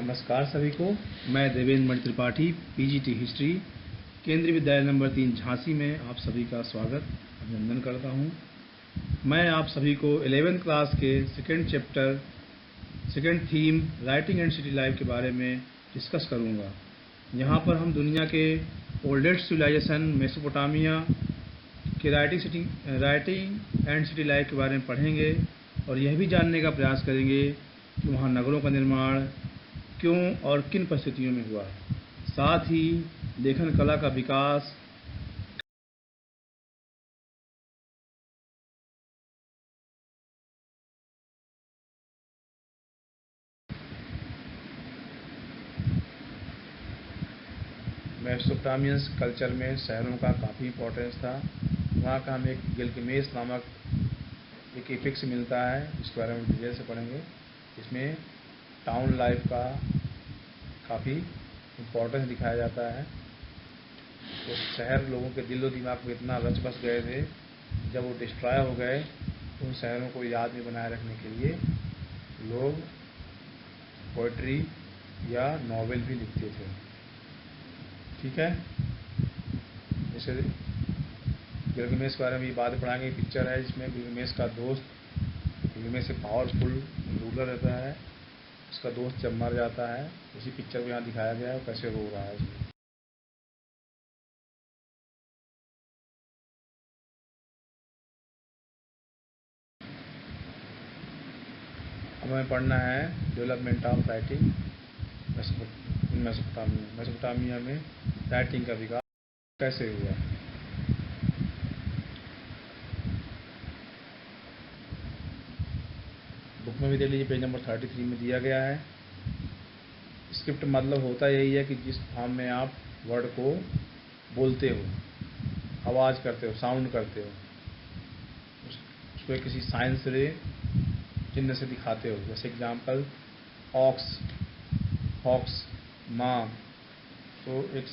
नमस्कार सभी को। मैं देवेंद्र मणि त्रिपाठी, पीजीटी हिस्ट्री, केंद्रीय विद्यालय नंबर 3 झांसी में आप सभी का स्वागत अभिनंदन करता हूं। मैं आप सभी को 11th क्लास के second chapter second theme writing and city life के बारे में डिस्कस करूंगा। यहां पर हम दुनिया के ओल्डेस्ट सिविलाइजेशन मेसोपोटामिया के राइटिंग एंड सिटी लाइफ के बारे में पढ़ेंगे और यह भी जानने का प्रयास करेंगे कि वहाँ नगरों का निर्माण क्यों और किन परिस्थितियों में हुआ, साथ ही लेखन कला का विकास, मेसोपोटामियंस कल्चर में शहरों का काफ़ी इंपॉर्टेंस था। वहाँ का हमें एक गिलगमेश नामक एक एपिक्स मिलता है, जिसके बारे में डिटेल से पढ़ेंगे। इसमें टाउन लाइफ का काफ़ी इम्पोर्टेंस दिखाया जाता है। तो शहर लोगों के दिलो दिमाग में इतना रच बस गए थे, जब वो डिस्ट्रॉय हो गए तो उन शहरों को याद में बनाए रखने के लिए लोग पोइट्री या नॉवेल भी लिखते थे। ठीक है, जैसे गिलगमेश के बारे में ये बात पढ़ाएंगे। पिक्चर है जिसमें गिलगमेश का दोस्त, गिलगमेश से पावरफुल रूलर रहता है, उसका दोस्त जब मर जाता है, उसी पिक्चर को यहाँ दिखाया गया है, कैसे रो रहा है उसमें। अब हमें पढ़ना है डेवलपमेंट ऑफ राइटिंग मेसोपोटामिया में राइटिंग का विकास कैसे हुआ। बुक में भी देख लीजिए, पेज नंबर 33 में दिया गया है। स्क्रिप्ट मतलब होता यही है कि जिस फॉर्म में आप वर्ड को बोलते हो, आवाज़ करते हो, साउंड करते हो, उसको किसी साइंस से चिन्ह से दिखाते हो। जैसे एग्जाम्पल ऑक्स, हॉक्स, माँ, तो एक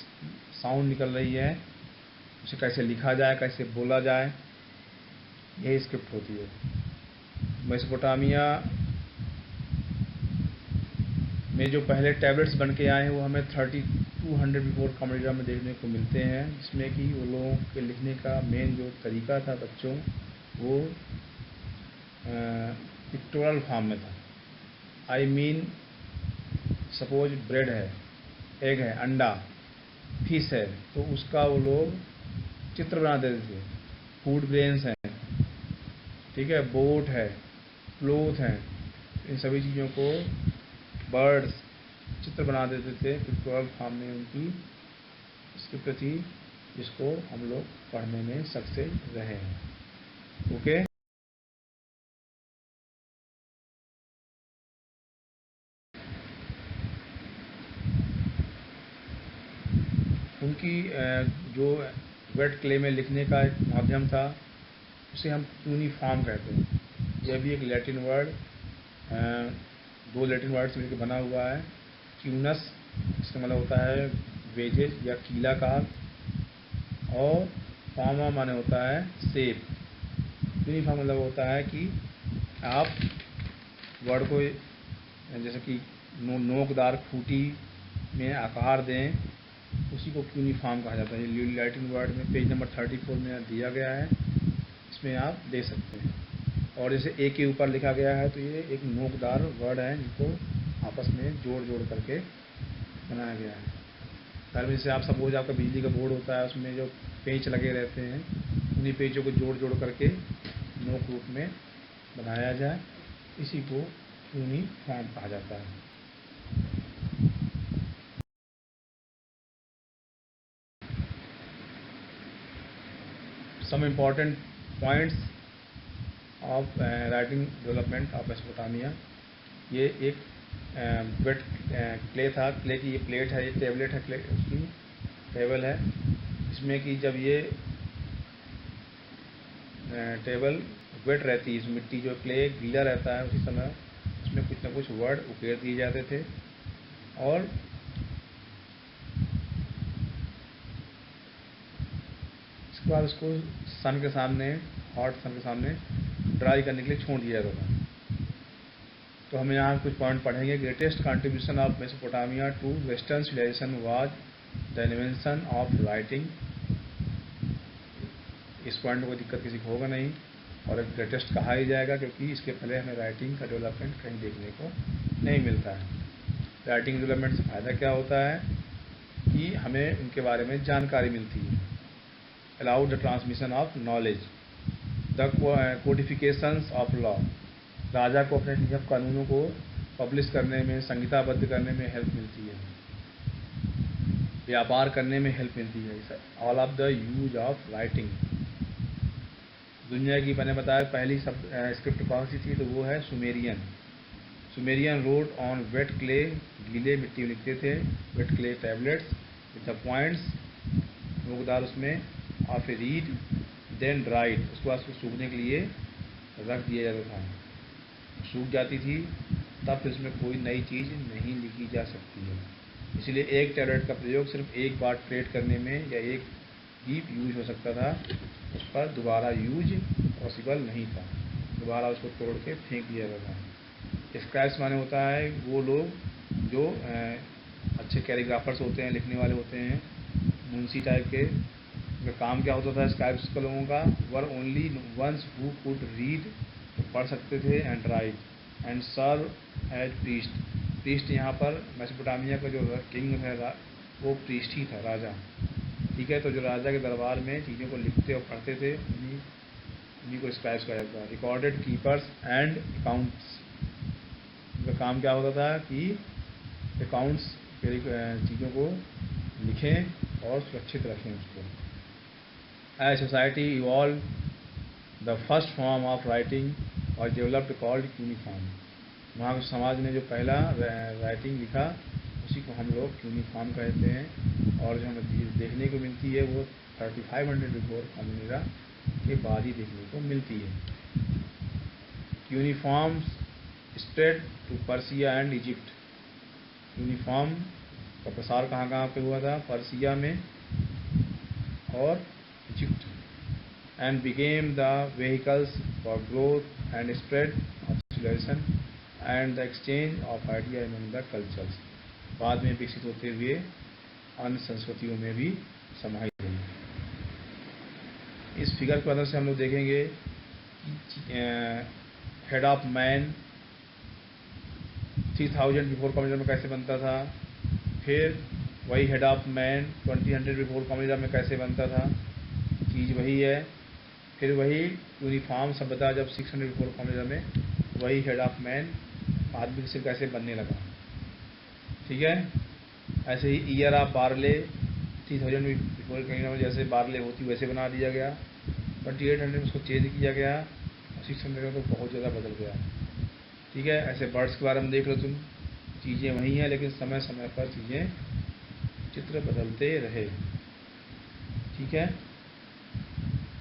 साउंड निकल रही है, उसे कैसे लिखा जाए, कैसे बोला जाए, यही स्क्रिप्ट होती है। मेसोपोटामिया में जो पहले टैबलेट्स बन के आए हैं वो हमें 3200 बिफोर कॉमन एरा में देखने को मिलते हैं, जिसमें कि वो लोगों के लिखने का मेन जो तरीका था बच्चों, वो पिक्टोरल फॉर्म में था। आई मीन सपोज ब्रेड है, एग है, अंडा, फिश है, तो उसका वो लोग चित्र बना देते थे। फूड ग्रेन्स हैं, ठीक है, बोट है, क्लोथ है, इन सभी चीज़ों को बर्ड्स चित्र बना देते थे पिक्टोरल फॉर्म में उनकी स्क्रिप्ट थी, जिसको हम लोग पढ़ने में सक्सेस रहे हैं। ओके, उनकी जो वेट क्ले में लिखने का एक माध्यम था, उसे हम यूनिफॉर्म कहते हैं। यह भी एक लैटिन वर्ड, दो लैटिन वर्ड से मिलकर बना हुआ है। क्यूनस, इसका मतलब होता है वेजेज या कीलाकार, और फॉर्मा माने होता है शेप। यूनिफॉर्म मतलब होता है कि आप वर्ड को जैसे कि नोकदार खूंटी में आकार दें, उसी को यूनिफॉर्म कहा जाता है। लैटिन वर्ड में पेज नंबर 34 में दिया गया है, इसमें आप दे सकते हैं। और जैसे ए के ऊपर लिखा गया है, तो ये एक नोकदार वर्ड है जिनको आपस में जोड़ जोड़ करके बनाया गया है। घर में जैसे आप सपोज आपका बिजली का बोर्ड होता है, उसमें जो पेंच लगे रहते हैं, उन्हीं पेंचों को जोड़ जोड़ करके नोक रूप में बनाया जाए, इसी को यूनिफॉर्म कहा जाता है। Some important points of writing development of Mesopotamia. ये एक वेट क्ले था, क्ले की ये प्लेट है, ये टेबलेट है, क्ले उसकी टेबल है, इसमें कि जब ये टेबल वेट रहती है, मिट्टी जो क्ले गीला रहता है, उसी समय उसमें कुछ ना कुछ वर्ड उकेर दिए जाते थे, और इसके बाद उसको सन के सामने, हॉट सन के सामने ड्राई करने के लिए छोड़ दिया जाता था। तो हम यहाँ कुछ पॉइंट पढ़ेंगे। Greatest contribution of Mesopotamia to western civilization was the invention of writing. इस पॉइंट में कोई दिक्कत किसी को होगा नहीं, और एक ग्रेटेस्ट कहा ही जाएगा क्योंकि इसके पहले हमें राइटिंग का डेवलपमेंट कहीं देखने को नहीं मिलता है। राइटिंग डेवलपमेंट से फ़ायदा क्या होता है कि हमें उनके बारे में जानकारी मिलती है। Allowed the transmission of knowledge, the codifications of law, राजा को अपने नियम कानूनों को पब्लिश करने में, संहिताबद्ध करने में हेल्प मिलती है, व्यापार करने में हेल्प मिलती है। All of the use of writing, दुनिया की मैंने बताया पहली स्क्रिप्ट कौन सी थी, तो वो है Sumerian. Sumerian wrote on wet clay, गीले मिट्टी में लिखते थे, wet clay tablets with the points, नोकदार उसमें, of a reed then dried, उसके बाद उसको सूखने के लिए रख दिया जाता था, सूख जाती थी, तब फिर उसमें कोई नई चीज़ नहीं लिखी जा सकती है। इसलिए एक टैबलेट का प्रयोग सिर्फ एक बार ट्रेड करने में या एक ही यूज हो सकता था, उस पर दोबारा यूज पॉसिबल नहीं था, दोबारा उसको तोड़ के फेंक दिया जाता था। स्क्रैप्स माने होता है वो लोग जो अच्छे कैलीग्राफर्स होते हैं, लिखने वाले होते हैं, मुंशी टाइप के, उनका काम क्या होता था स्क्रैप्स के लोगों का, were only ones who could read, तो पढ़ सकते थे, and write and serve as priest. Priest यहाँ पर मेसोपोटामिया का जो किंग है वो प्रीस्ट ही था, राजा, ठीक है। तो जो राजा के दरबार में चीज़ों को लिखते और पढ़ते थे उन्हीं को स्क्रैप्स कहा जाता है। रिकॉर्डेड कीपर्स एंड अकाउंट्स, उनका काम क्या होता था कि अकाउंट्स चीज़ों को लिखें और सुरक्षित रखें उसको। As society evolve, the first form of writing और डेवलप्ड कॉल्ड यूनिफॉर्म। वहाँ समाज ने जो पहला राइटिंग लिखा उसी को हम लोग यूनिफॉर्म कहते हैं, और जो हमें देखने को मिलती है वो 3500 बिफोर कॉमन एरा के बाद ही देखने को मिलती है। Cuneiforms spread to Persia and Egypt. Cuneiform का प्रसार कहाँ कहाँ पे हुआ था, पर्सिया में और Egypt, and became the vehicles for growth and spread of civilization and the exchange of idea among the cultures. बाद में विकसित होते हुए अन्य संस्कृतियों में भी समाहित हुई। इस फिगर की मदद से हम लोग देखेंगे head of man 3000 before common era में कैसे बनता था, फिर वही head of man 2000 before common era में कैसे बनता था, चीज़ वही है। फिर वही यूनिफॉर्म सभ्यता जब 600 बिफोर कॉमन एरा में वही हेड ऑफ मैन आदमी से कैसे बनने लगा, ठीक है। ऐसे ही year of barley 3000 before common era में जैसे बारले होती वैसे बना दिया गया, 2800 में उसको चेंज किया गया, और 600 में तो बहुत ज़्यादा बदल गया, ठीक है। ऐसे बर्ड्स के बारे में देख लो तुम, चीज़ें वही हैं लेकिन समय समय पर चीज़ें चित्र बदलते रहे, ठीक है।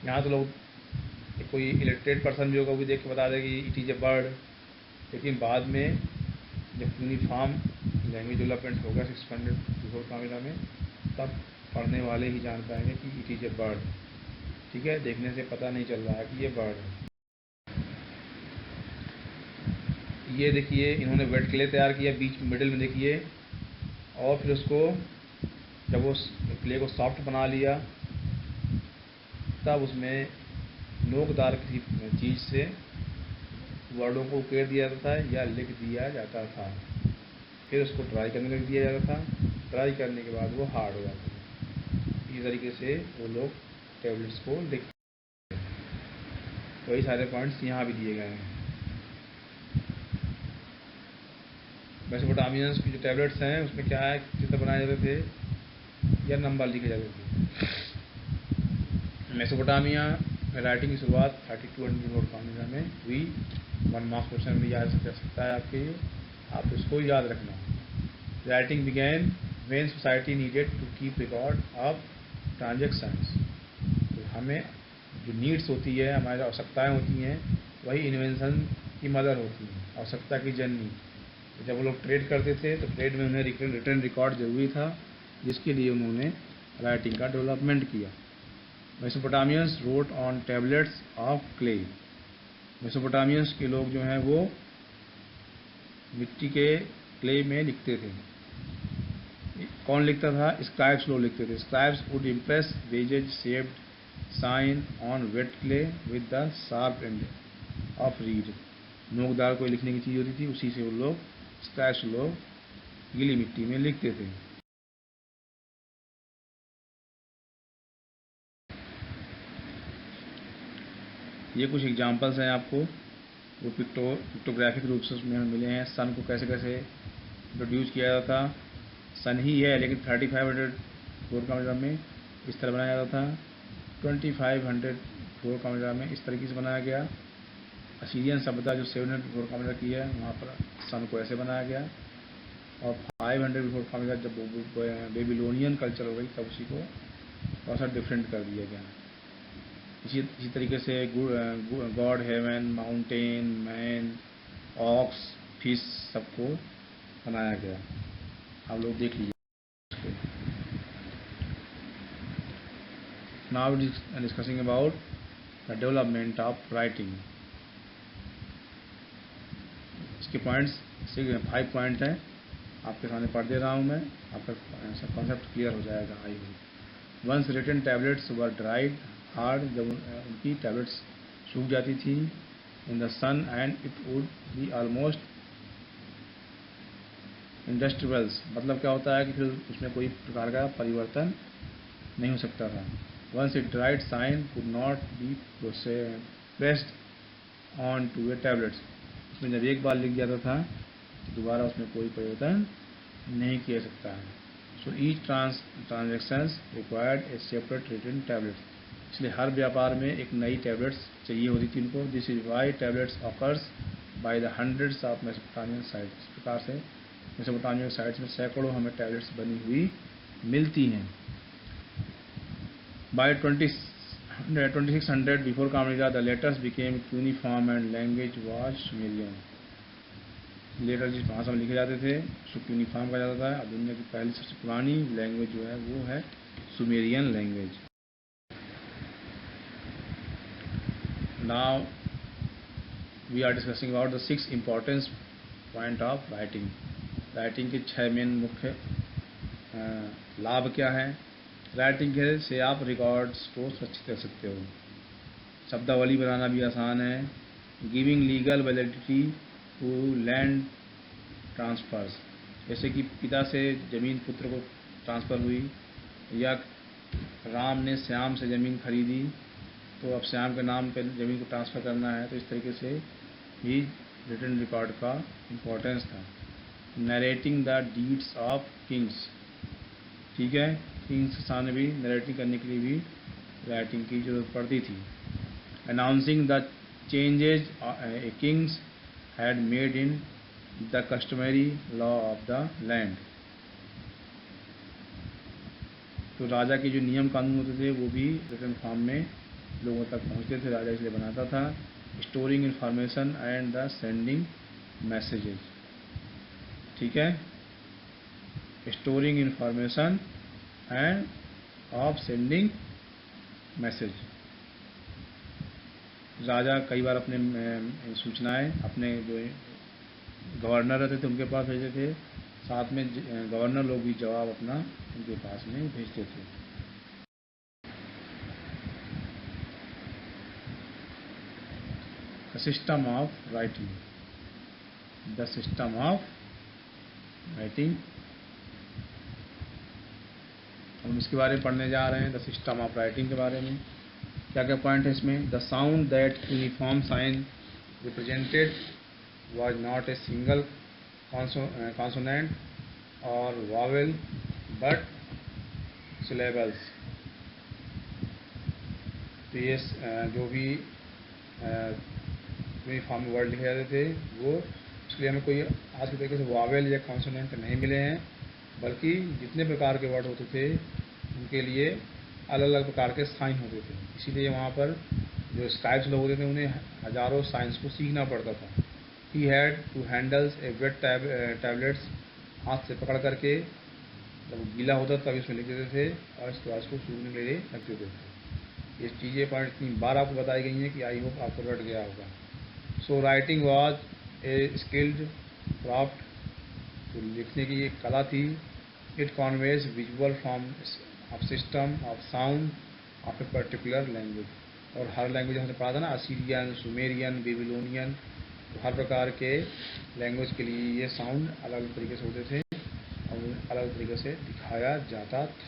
यहाँ तो लोग कोई इलेक्ट्रेड पर्सन भी होगा वो भी देख के बता देगा कि इट इज़ ए बर्ड, लेकिन बाद में जब यूनिफॉर्म लैंग्वेज डेवलपमेंट होगा 600 बिफोर कॉमन एरा में, तब पढ़ने वाले ही जान पाएंगे कि इट इज़ ए बर्ड, ठीक है। देखने से पता नहीं चल रहा है कि ये बर्ड है। ये देखिए इन्होंने वेट क्ले तैयार किया, बीच मिडिल में देखिए, और फिर उसको जब वो क्ले को सॉफ्ट बना लिया तब उसमें नोकदार किसी चीज़ से वर्डों को उकेर दिया जाता था या लिख दिया जाता था, फिर उसको ड्राई करने लग दिया जाता था, ड्राई करने के बाद वो हार्ड हो जाता था। इस तरीके से वो लोग टैबलेट्स को लिखते हैं। वही सारे पॉइंट्स यहाँ भी दिए गए हैं। मेसोपोटामियंस की जो टैबलेट्स हैं उसमें क्या है, चित्र बनाए जाते थे या नंबर लिखे जाते थे। मेसोपोटामिया में राइटिंग की शुरुआत 3200 बिफोर कॉमन एरा में हुई। 1 मार्क्स क्वेश्चन भी याद रख सकता है आपके, आप इसको याद रखना। Writing began when society needed to keep record of transactions. तो हमें जो नीड्स होती है, हमारी आवश्यकताएँ होती हैं, वही इन्वेंशन की मदर होती है, आवश्यकता की जननी। तो जब वो लोग ट्रेड करते थे तो ट्रेड में उन्हें रिटर्न रिकॉर्ड जरूरी था, जिसके लिए उन्होंने राइटिंग का डेवलपमेंट किया। मेसोपोटामियंस road on tablets of clay. मेसोपोटामियंस के लोग जो हैं वो मिट्टी के क्ले में लिखते थे। कौन लिखता था? स्क्राइब्स लोग लिखते थे। Scribes would impress wedges shaped sign on wet clay with the sharp end of reed. नोकदार कोई लिखने की चीज़ होती थी, उसी से वो लोग स्क्रैच लोग गीली मिट्टी में लिखते थे। ये कुछ एग्जांपल्स हैं आपको वो पिक्टोग्राफिक रूप से उसमें मिले हैं। सन को कैसे कैसे इंट्रोड्यूस किया जाता था। सन ही है लेकिन 3500 फ्लोर कामेरा में इस तरह बनाया जाता था। 2500 फ्लोर कामेरा में इस तरीके से बनाया गया। असीरियन सभ्यता जो 700 फ्लोर कामेरा की है वहाँ पर सन को ऐसे बनाया गया। और 500 फ्लोर कामेरा जब बेबीलोनियन कल्चर हो गई तब उसी को थोड़ा सा डिफरेंट कर दिया गया। इसी तरीके से god, heaven, mountain, man, ox, fish सबको बनाया गया। आप लोग देख लीजिए। Now discussing about the development of writing. इसके पॉइंट्स 5 पॉइंट हैं, आपके सामने पढ़ दे रहा हूँ मैं, आपका कॉन्सेप्ट क्लियर हो जाएगा I hope. Once written tablets were dried hard, जब उनकी टैबलेट्स सूख जाती थी in the sun and it would be almost indestructible. मतलब क्या होता है कि फिर उसमें कोई प्रकार का परिवर्तन नहीं हो सकता था। Once it dried sign could not be pressed on to a tablets. उसमें जब एक बार लिख जाता था दोबारा उसमें कोई परिवर्तन नहीं किया सकता है। So each transactions required a separate written tablet. इसलिए हर व्यापार में एक नई टैबलेट्स चाहिए होती थी उनको। This is why tablets occurs by the hundreds of Mesopotamian sites. इस प्रकार से मेसोपोटामियन साइट्स में सैकड़ों हमें टैबलेट्स बनी हुई मिलती हैं। By 2600 before common era the letters became uniform and language was Sumerian. Letter जिस भाषा में लिखे जाते थे उसको यूनिफॉर्म कहा जाता था। दुनिया की पहली सबसे पुरानी लैंग्वेज जो है वो है Sumerian language. Now we are discussing about the 6 importance point of writing. Writing के 6 मेन मुख्य लाभ क्या है। राइटिंग से आप रिकॉर्ड्स को सुरक्षित कर सकते हो। शब्दावली बनाना भी आसान है। Giving legal validity to land transfers. जैसे कि पिता से ज़मीन पुत्र को ट्रांसफ़र हुई, या राम ने श्याम से ज़मीन खरीदी तो अब श्याम के नाम पर ज़मीन को ट्रांसफ़र करना है। तो इस तरीके से भी रिटन रिकॉर्ड का इम्पोर्टेंस था। Narrating the deeds of Kings. ठीक है, किंग्स के सामने भी नरेटिंग करने के लिए भी राइटिंग की जरूरत पड़ती थी। Announcing the changes A Kings had made in the customary law of the land. तो राजा के जो नियम कानून होते थे वो भी रिटन फॉर्म में लोगों तक पहुंचते थे। राजा इसलिए बनाता था। Storing information and the sending messages. ठीक है, storing information and of sending message. राजा कई बार अपने सूचनाएं अपने जो गवर्नर रहते थे उनके पास भेजते थे, साथ में गवर्नर लोग भी जवाब अपना उनके पास में भेजते थे। The system of writing. The system of writing, हम इसके बारे में पढ़ने जा रहे हैं। द सिस्टम ऑफ राइटिंग के बारे में क्या क्या पॉइंट है इसमें। The sound that cuneiform sign represented was not a single consonant or vowel but syllables। तो ये जो भी यूनिफॉर्म वर्ड लिखे जाते थे वो उसके लिए हमें कोई आज के तरीके से वावेल या कॉन्सोनेंट नहीं मिले हैं, बल्कि जितने प्रकार के वर्ड होते थे उनके लिए अलग अलग प्रकार के साइन होते थे। इसीलिए वहाँ पर जो स्क्राइब्स लोग होते थे उन्हें हज़ारों साइंस को सीखना पड़ता था। He had to handle a wet tablets। हाथ से पकड़ करके जब गीला होता तब इसमें लिख देते थे और इसके बाद उसको सूखने के लिए रख देते थे। ये चीज़ें पॉइंट इतनी बार आपको बताई गई हैं कि आई होप आपको रट गया होगा। So writing was a skilled craft, जो लिखने की एक कला थी। It conveys visual form of system of sound of a particular language. और हर लैंग्वेज हमने पढ़ा था ना, असीरियन, सुमेरियन, बेबीलोनियन, तो हर प्रकार के लैंग्वेज के लिए ये साउंड अलग अलग तरीके से होते थे और अलग तरीके से दिखाया जाता था।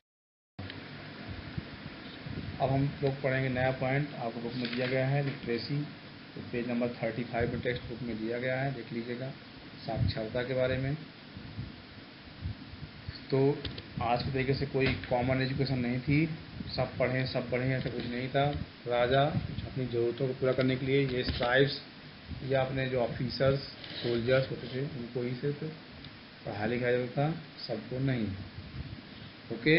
अब हम लोग पढ़ेंगे नया पॉइंट, आपको बुक में दिया गया है लिटरेसी, तो पेज नंबर 35 में टेक्स्ट बुक में दिया गया है, देख लीजिएगा, साक्षरता के बारे में। तो आज के तरीके से कोई कॉमन एजुकेशन नहीं थी, सब पढ़ें सब बढ़ें ऐसा कुछ नहीं था। राजा अपनी ज़रूरतों को पूरा करने के लिए ये स्क्राइब्स या अपने जो ऑफिसर्स सोल्जर्स होते थे उनको ही सिर्फ पढ़ा लिखाया जाता था, सबको नहीं। Okay,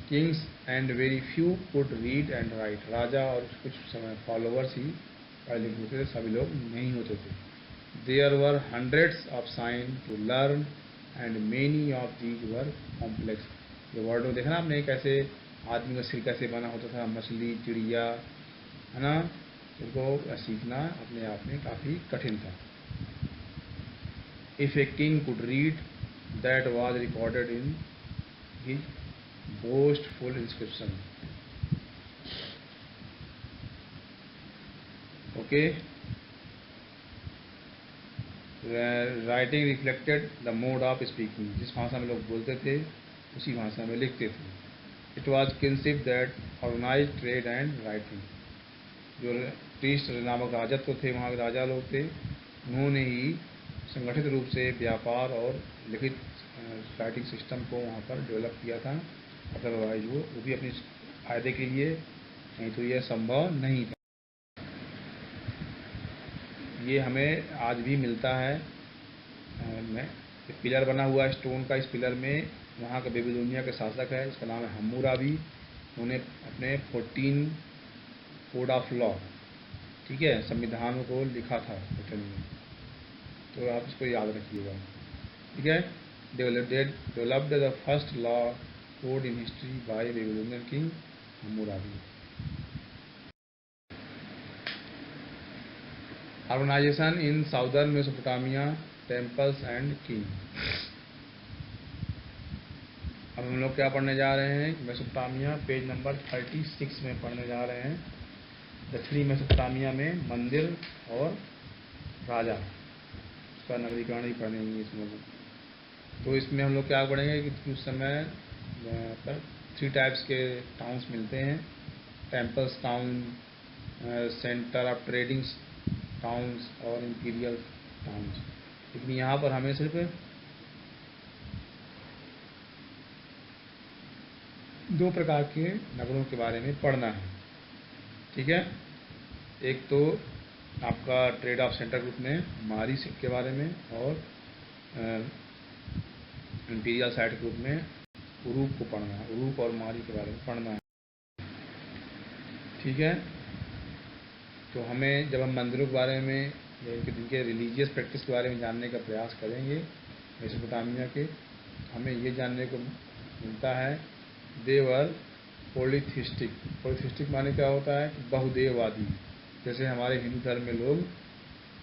kings and very few could read and write. राजा और कुछ समय फॉलोअर्स ही पढ़े लिखे होते थे, सभी लोग नहीं होते थे। There were hundreds of sign to learn and many of these were complex. ये वर्ड में देखा ना आपने, कैसे आदमी का सिर कैसे बना होता था, मछली, चिड़िया, है ना, उनको सीखना अपने आप में काफ़ी कठिन था। If a king could read, that was recorded in his boastful inscription. Okay, writing reflected the mode of speaking. जिस भाषा में लोग बोलते थे उसी भाषा में लिखते थे। It was conceived that organize trade and writing. जो टीस्ट नामक राजत्व थे, वहाँ के राजा लोग थे, उन्होंने ही संगठित रूप से व्यापार और लिखित राइटिंग सिस्टम को वहाँ पर डेवलप किया था। अदरवाइज वो भी अपने फायदे के लिए, नहीं तो यह संभव नहीं था। ये हमें आज भी मिलता है। पिलर बना हुआ है स्टोन का, इस पिलर में वहाँ का बेबीलोनिया के शासक है, इसका नाम है हम्मुराबी। उन्होंने अपने 14 कोड ऑफ लॉ, ठीक है, संविधान को लिखा था ब्रिटेन में, तो आप इसको याद रखिएगा, ठीक है। Developed the first law code in history by Babylonian king Hammurabi. Organisation in southern Mesopotamia, temples and king. अब हम लोग क्या पढ़ने जा रहे हैं, मेसोपोटामिया, पेज नंबर 36 में पढ़ने जा रहे हैं। दक्षिणी मेसोपोटामिया में मंदिर और राजा, उसका नगरीकरण ही पढ़ेंगे इसमें। तो इसमें हम लोग क्या पढ़ेंगे कि उस समय पर 3 टाइप्स के टाउन्स मिलते हैं, temples town, centre of trading towns और इंपीरियल टाउन्स। लेकिन यहाँ पर हमें सिर्फ 2 प्रकार के नगरों के बारे में पढ़ना है, ठीक है। एक तो आपका ट्रेड ऑफ सेंटर ग्रुप में मारी के बारे में, और इंपीरियल साइड ग्रुप में उरूक को पढ़ना है, उरूक और मारी के बारे में पढ़ना है, ठीक है। तो हमें जब हम मंदिरों के बारे में, जिनके रिलीजियस प्रैक्टिस के बारे में जानने का प्रयास करेंगे मेसोपोटामिया के, हमें ये जानने को मिलता है देवर पॉलीथिस्टिक। पॉलीथिस्टिक माने क्या होता है कि बहुदेववादी। जैसे हमारे हिंदू धर्म में लोग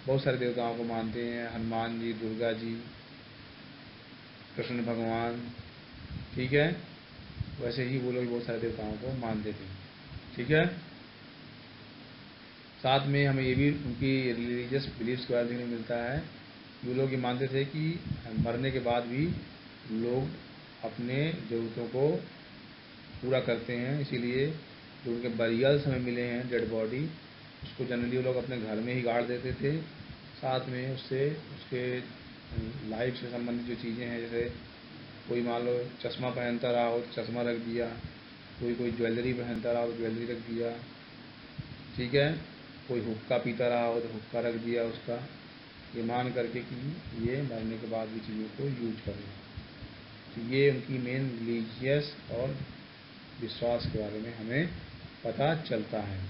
बहुत सारे देवताओं को मानते हैं, हनुमान जी, दुर्गा जी, कृष्ण भगवान, ठीक है, वैसे ही वो लोग बहुत सारे देवताओं को मानते थे, ठीक है। साथ में हमें ये भी उनकी रिलीजियस बिलीव्स के बारे में मिलता है। वो लोग ये मानते थे कि मरने के बाद भी लोग अपने ज़रूरतों को पूरा करते हैं, इसीलिए जो उनके बरियल्स हमें मिले हैं, डेड बॉडी, उसको जनरली वो लोग अपने घर में ही गाड़ देते थे। साथ में उससे उसके लाइफ से संबंधित जो चीज़ें हैं, जैसे कोई मान लो चश्मा पहनता रहा हो तो चश्मा रख दिया, कोई ज्वेलरी पहनता रहा हो तो ज्वेलरी रख दिया, ठीक है, कोई हुक्का पीता रहा हो तो हुक्का रख दिया उसका, ये मान करके कि ये मरने के बाद भी चीज़ों को यूज करें। तो ये उनकी मेन रिलीजियस और विश्वास के बारे में हमें पता चलता है।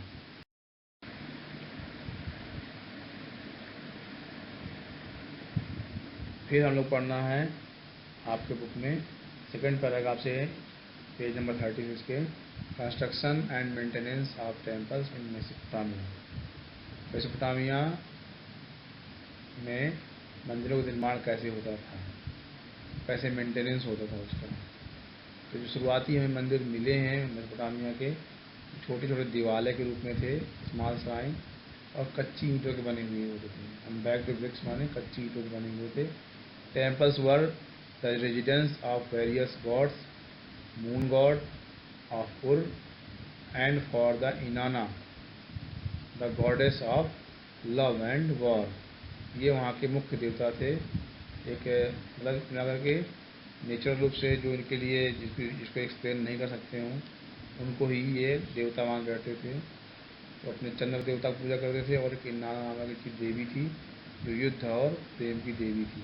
फिर हम लोग पढ़ना है आपके बुक में सेकंड पैराग्राफ से पेज नंबर 36 के, construction and maintenance of temples in Mesopotamia. Mesopotamia में मंदिरों का निर्माण कैसे होता था, कैसे मेंटेनेंस होता था उसका। तो जो शुरुआती हमें मंदिर मिले हैं मेसोपोटामिया के, छोटे छोटे दिवाले के रूप में थे, स्मॉल श्राइन, और कच्ची ईंटों के बने हुए होते थे। हम बैक टू ब्रिक्स माने कच्ची ईंटों के बने हुए थे। Temples were the residence of various gods, moon god of Ur, and for the Inanna the goddess of love and war. ये वहाँ के मुख्य देवता थे। एक मतलब नगर के नेचुरल रूप से जो इनके लिए जिसको एक्सप्लेन नहीं कर सकते हों, उनको ही ये देवता मान बैठते थे। तो अपने चंद्र देवता की पूजा करते थे, और एक इनाना नामक की देवी थी जो युद्ध और प्रेम की देवी थी।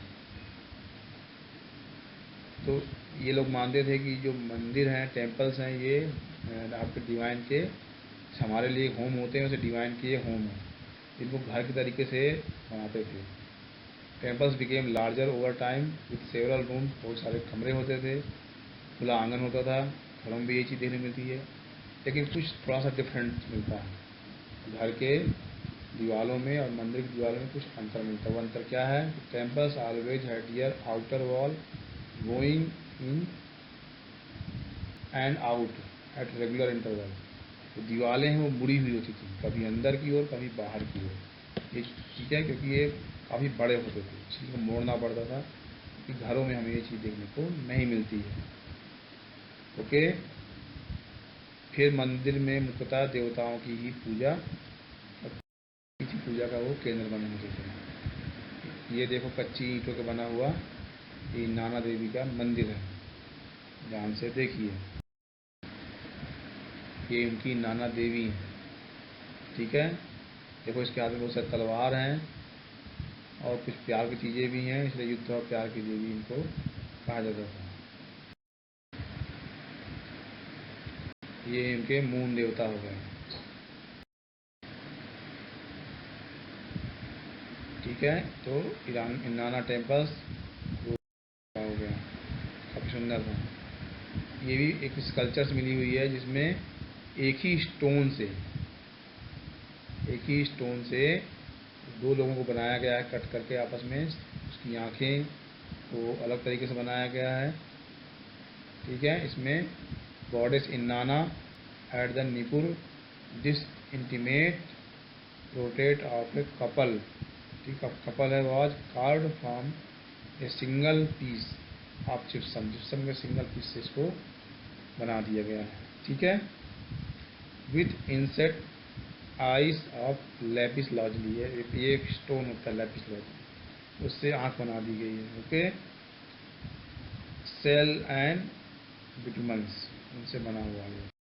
तो ये लोग मानते थे कि जो मंदिर हैं, टेम्पल्स हैं, ये आपके डिवाइन के हमारे लिए होम होते हैं, वैसे डिवाइन के ये होम है। इनको घर के तरीके से बनाते थे। Temples became larger over time with several rooms, बहुत सारे कमरे होते थे, खुला आंगन होता था। घरों में भी ये चीज़ देखने मिलती है, लेकिन कुछ थोड़ा सा डिफरेंट मिलता है। घर के दीवारों में और मंदिर की दीवारों में कुछ अंतर मिलता है। वो अंतर क्या है? Temples always had their outer wall going in and out at regular interval. तो दीवारें हैं वो मुड़ी हुई होती थी, कभी अंदर की ओर कभी बाहर की ओर। ये ठीक है, क्योंकि ये काफ़ी बड़े होते थे, इसलिए मोड़ना पड़ता था, कि घरों में हमें ये चीज़ देखने को नहीं मिलती है। ओके। फिर मंदिर में मुख्यतः देवताओं की ही पूजा, किसी पूजा का वो केंद्र बने होते थे। ये देखो कच्ची ईंटों का बना हुआ ये नाना देवी का मंदिर है, ध्यान से देखिए। ये इनकी नाना देवी है, ठीक है। देखो इसके हाथ में बहुत सारे तलवार हैं और कुछ प्यार की चीज़ें भी हैं, इसलिए युद्ध और प्यार की देवी इनको कहा जाता था। ये इनके मून देवता हो गए, ठीक है। तो इनाना टेम्पल्स हो गया, काफ़ी सुंदर था। ये भी एक स्कल्पचर से मिली हुई है, जिसमें एक ही स्टोन से दो लोगों को बनाया गया है, कट करके आपस में। उसकी आँखें को अलग तरीके से बनाया गया है, ठीक है। इसमें goddess Inanna at the Nippur this intimate portrait of a couple, ठीक है। कपल है was carved from a single piece of gypsum के सिंगल पीस से इसको बना दिया गया है, ठीक है। With inset eyes of lapis lazuli है, ये एक स्टोन होता है लैपिस लाजुली, उससे आँख बना दी गई है। ओके। सेल एंड बिटुमन्स, उनसे बना हुआ है।